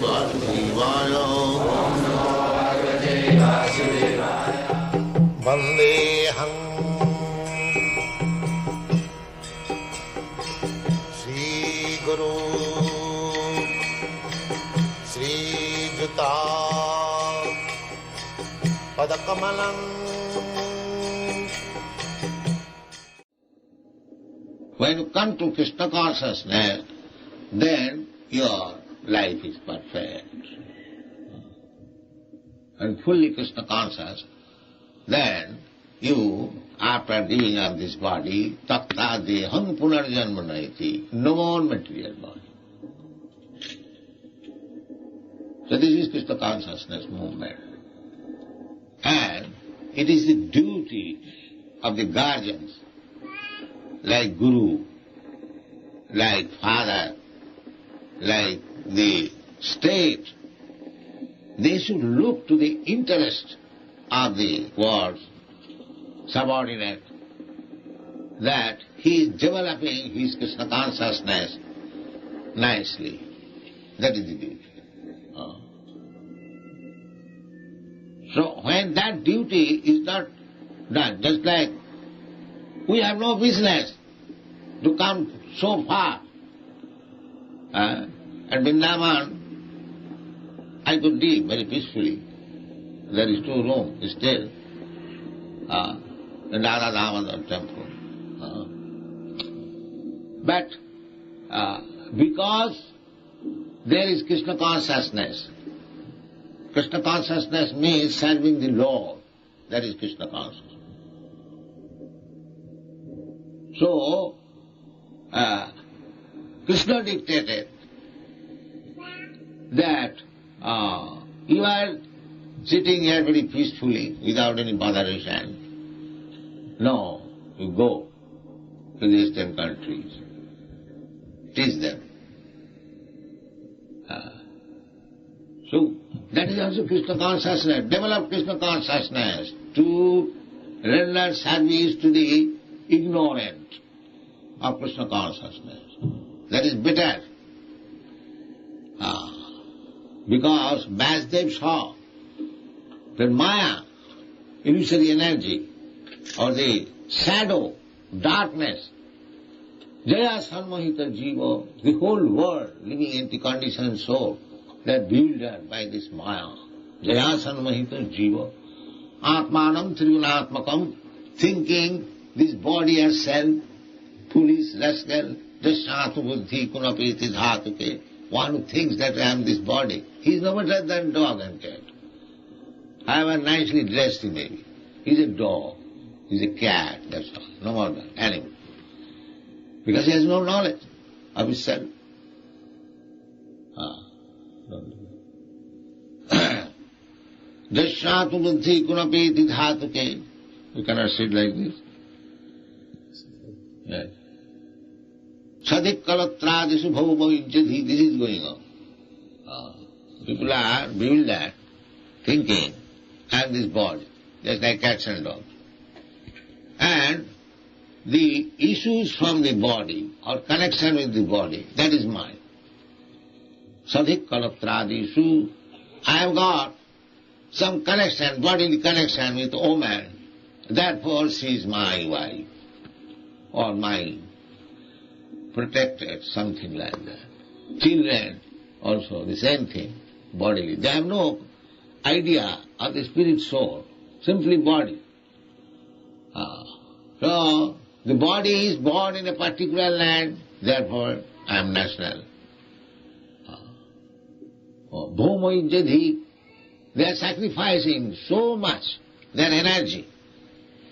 Vasudevaya. Vandeham Sri Guru Sri Juta Padakamalam. When you come to Krishna consciousness, then your life is perfect. And fully Krishna conscious, then you, after giving up this body, takta deham punarjanma naiti, no more material body. So this is Krishna consciousness movement. And it is the duty of the guardians, like Guru, like Father, like the state, they should look to the interest of the world's subordinate, that he is developing his Krishna consciousness nicely. That is the duty. So when that duty is not done, just like we have no business to come so far. At Vrindavan, I could live very peacefully. There is 2 rooms still in Radha Damodar temple. But because there is Krishna consciousness means serving the Lord. That is Krishna consciousness. So, Krishna dictated that you are sitting here very peacefully without any botheration. No, you go to the eastern countries. Teach them. So, that is also Krishna consciousness. Develop Krishna consciousness to render service to the ignorant of Krishna consciousness. That is better. Because Vasudev saw that Maya, illusory energy, or the shadow, darkness, Jaya Sanmohita Jiva, the whole world living in the conditioned soul, they are bewildered by this Maya. Jaya Sanmohita Jiva, Atmanam Trigunatmakam, thinking this body as self, foolish, rascal, Dashatu buddhi kunapiti dhatuke. One who thinks that I am this body, he is no better than dog and cat. However nicely dressed he may be. He is a dog, he is a cat, that's all, no more than animal. Because he has no knowledge of himself. Dashatu buddhi kunapiti dhatuke. You cannot sit like this. Yes. Sadik kalatradishu bhavavajjadhi, this is going on. People are bewildered, thinking, I am this body, just like cats and dogs. And the issues from the body, or connection with the body, that is mine. Sadik kalatradishu, I have got some connection, bodily connection with woman, therefore she is my wife, or my protected, something like that. Children also the same thing, bodily. They have no idea of the spirit soul, simply body. So, the body is born in a particular land, therefore I am national. Bhomajjadhi, they are sacrificing so much their energy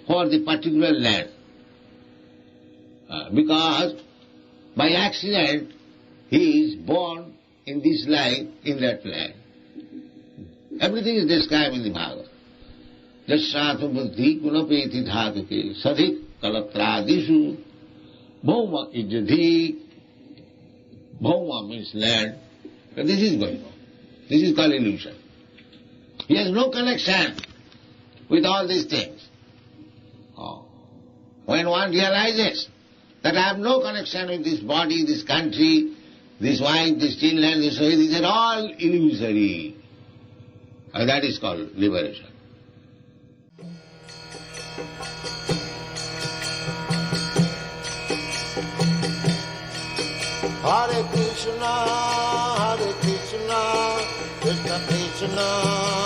for the particular land. Because by accident he is born in this life, in that land. Everything is described in the Bhagavad. Jashratu buddhi kunapeti dhatuke sadhik kalapradishu bhoma ijjadhi. Bhoma means land. But this is going on. This is called illusion. He has no connection with all these things. When one realizes that I have no connection with this body, this country, this wine, this stillness, this soul, these are all illusory. And that is called liberation. Hare Krishna, Krishna Krishna,